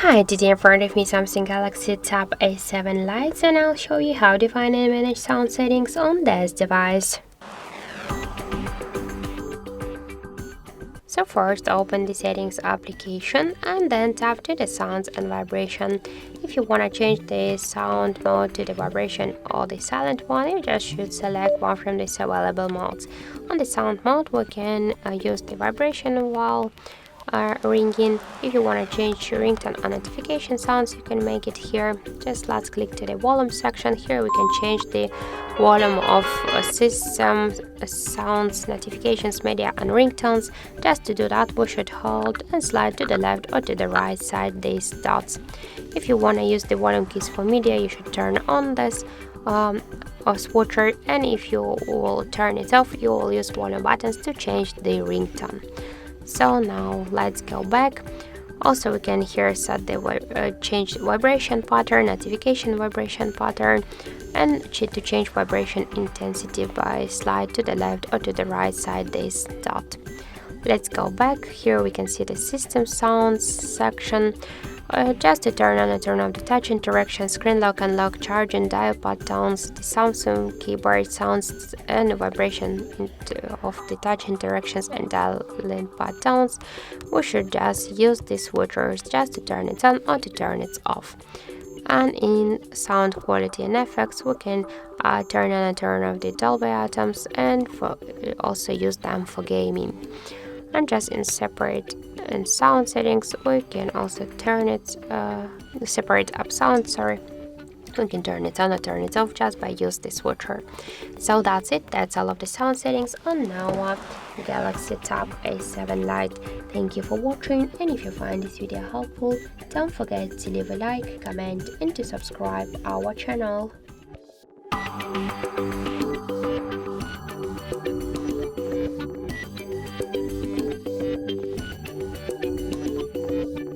Hi, today in front of me Samsung Galaxy Tab A7 Lite, and I'll show you how to find and manage sound settings on this device. So first open the settings application and then tap to the sounds and vibration. If you want to change the sound mode to the vibration or the silent one, you just should select one from these available modes. On the sound mode, we can use the vibration while ringing. If you want to change your ringtone or notification sounds, you can make it here. Just let's click to the volume section. Here we can change the volume of system sounds, notifications, media and ringtones. Just to do that, we should hold and slide to the left or to the right side these dots. If you want to use the volume keys for media, you should turn on this switcher, and if you will turn it off, you will use volume buttons to change the ringtone. So now let's go back. Also, we can here set the change vibration pattern, notification vibration pattern, and to change vibration intensity by slide to the left or to the right side this dot. Let's go back. Here we can see the system sounds section. Just to turn on and turn off the touch interaction, screen lock and lock, charge and dial pad tones, the Samsung keyboard sounds and vibration of the touch interactions and dial pad tones, we should just use these switchers just to turn it on or to turn it off. And in sound quality and effects, we can turn on and turn off the Dolby atoms and also use them for gaming. And just in separate and sound settings, we can also turn it separate up sound, we can turn it on or turn it off just by use the switcher. So that's it, that's all of the sound settings on our Galaxy Tab A7 Lite. Thank you for watching, and if you find this video helpful, don't forget to leave a like, comment and to subscribe our channel.